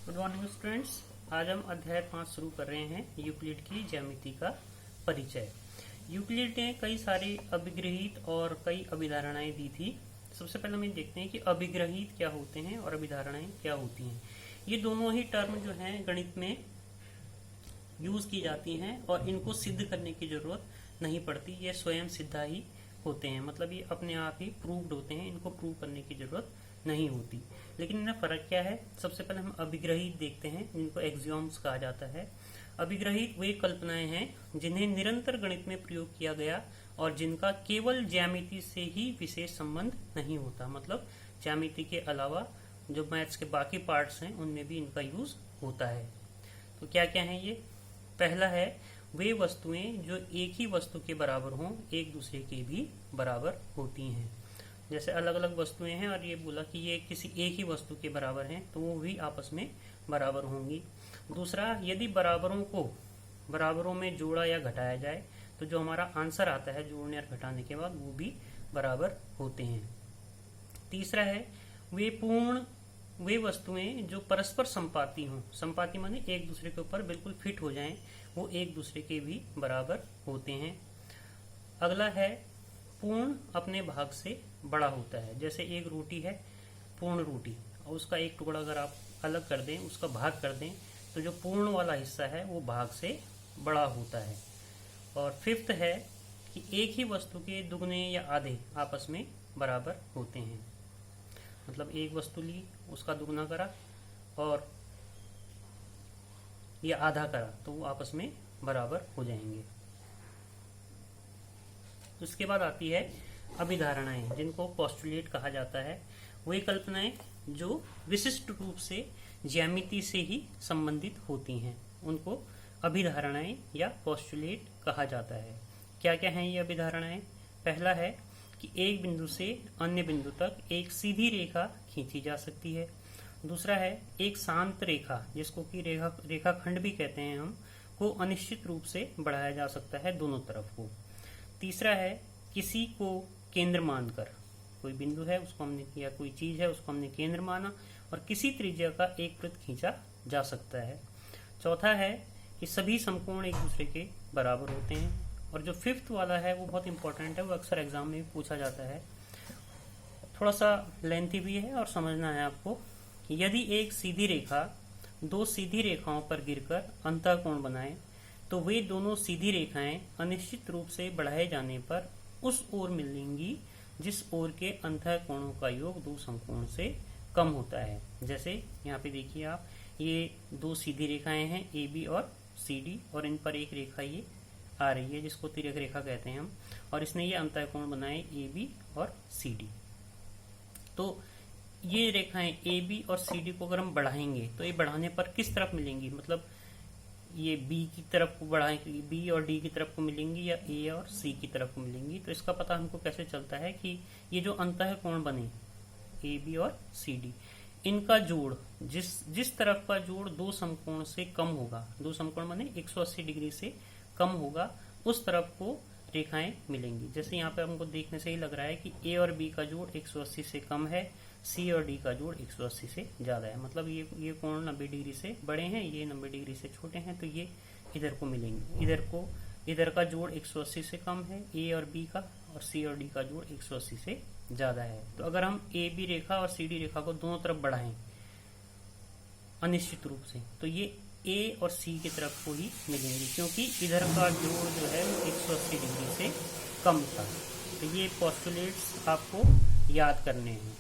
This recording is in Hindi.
Good morning students. आज हम अध्याय 5 शुरू कर रहे हैं यूक्लिड की ज्यामिति का परिचय। यूक्लिड ने कई सारे अभिग्रहित और कई अभिधारणाएं दी थी। सबसे पहले हम देखते हैं कि अभिग्रहित क्या होते हैं और अभिधारणाएं क्या होती हैं। ये दोनों ही टर्म जो हैं गणित में यूज की जाती हैं और इनको सिद्ध करने की जरूरत नहीं पड़ती, ये स्वयं सिद्धा ही होते हैं, मतलब ये अपने आप ही प्रूव्ड होते हैं, इनको प्रूव करने की जरूरत नहीं होती। लेकिन इनमें फर्क क्या है? सबसे पहले हम अभिग्रहित देखते हैं, जिनको एक्सियोम्स कहा जाता है। अभिग्रहित वे कल्पनाएं हैं जिन्हें निरंतर गणित में प्रयोग किया गया और जिनका केवल ज्यामिति से ही विशेष संबंध नहीं होता, मतलब ज्यामिति के अलावा जो मैथ्स के बाकी पार्ट्स हैं उनमें भी इनका यूज होता है। तो क्या क्या है ये? पहला है वे वस्तुएं जो एक ही वस्तु के बराबर हों, एक दूसरे के भी बराबर होती हैं। जैसे अलग अलग वस्तुएं हैं और ये बोला कि ये किसी एक ही वस्तु के बराबर हैं, तो वो भी आपस में बराबर होंगी। दूसरा, यदि बराबरों में जोड़ा या घटाया जाए तो जो हमारा आंसर आता है जोड़ने और घटाने के बाद वो भी बराबर होते हैं। तीसरा है वे वस्तुएं जो परस्पर संपाती हों, संपाती माने एक दूसरे के ऊपर बिल्कुल फिट हो जाएं, वो एक दूसरे के भी बराबर होते हैं। अगला है पूर्ण अपने भाग से बड़ा होता है। जैसे एक रोटी है पूर्ण रोटी, और उसका एक टुकड़ा अगर आप अलग कर दें, उसका भाग कर दें, तो जो पूर्ण वाला हिस्सा है वो भाग से बड़ा होता है। और फिफ्थ है कि एक ही वस्तु के दुगने या आधे आपस में बराबर होते हैं, मतलब एक वस्तु ली, उसका दुगना करा और या आधा करा तो वो आपस में बराबर हो जाएंगे। उसके बाद आती है अभिधारणाएं, जिनको पोस्टुलेट कहा जाता है। वे कल्पनाएं जो विशिष्ट रूप से ज्यामिति से ही संबंधित होती हैं, उनको अभिधारणाएं या पोस्टुलेट कहा जाता है। क्या क्या हैं ये अभिधारणाएं? पहला है कि एक बिंदु से अन्य बिंदु तक एक सीधी रेखा खींची जा सकती है। दूसरा है एक शांत रेखा, जिसको कि रेखाखंड भी कहते हैं हम, को अनिश्चित रूप से बढ़ाया जा सकता है दोनों तरफ को। तीसरा है किसी को केंद्र मानकर, कोई बिंदु है उसको हमने किया, कोई चीज है उसको हमने केंद्र माना और किसी त्रिज्या का एक वृत्त खींचा जा सकता है। चौथा है कि सभी समकोण एक दूसरे के बराबर होते हैं। और जो फिफ्थ वाला है वो बहुत इंपॉर्टेंट है, वो अक्सर एग्जाम में भी पूछा जाता है, थोड़ा सा लेंथी भी है और समझना है आपको। यदि एक सीधी रेखा दो सीधी रेखाओं पर गिरकर अंतःकोण बनाए तो वे दोनों सीधी रेखाएं अनिश्चित रूप से बढ़ाए जाने पर उस ओर मिलेंगी जिस ओर के अंतःकोणों का योग दो समकोण से कम होता है। जैसे यहाँ पे देखिए आप, ये दो सीधी रेखाएं हैं ए बी और सी डी, और इन पर एक रेखा ये आ रही है जिसको तिर्यक रेखा कहते हैं हम, और इसने ये अंतःकोण बनाए ए बी और सी डी। तो ये रेखाएं ए बी और सी डी को अगर हम बढ़ाएंगे तो ये बढ़ाने पर किस तरफ मिलेंगी, मतलब ये बी की तरफ को बढ़ाएंगे, बी और डी की तरफ को मिलेंगी या ए और सी की तरफ को मिलेंगी। तो इसका पता हमको कैसे चलता है कि ये जो अंतःकोण बने ए बी और सी डी, इनका जोड़ जिस तरफ का जोड़ दो समकोण से कम होगा, दो समकोण माने 180 डिग्री से कम होगा, उस तरफ को रेखाएं मिलेंगी। जैसे यहाँ पे हमको देखने से ही लग रहा है कि ए और बी का जोड़ 180 से कम है, सी और डी का जोड़ 180 से ज्यादा है, मतलब ये कोण 90 डिग्री से बड़े हैं, ये 90 डिग्री से छोटे हैं, तो ये इधर को मिलेंगे। इधर का जोड़ 180 से कम है ए और बी का, और सी और डी का जोड़ 180 से ज्यादा है। तो अगर हम ए बी रेखा और सी डी रेखा को दोनों तरफ बढ़ाएं अनिश्चित रूप से, तो ये ए और सी की तरफ को ही मिलेंगी, क्योंकि इधर का जोड़ जो है वो 180 डिग्री से कम था। तो ये पोस्टुलेट्स आपको याद करने हैं।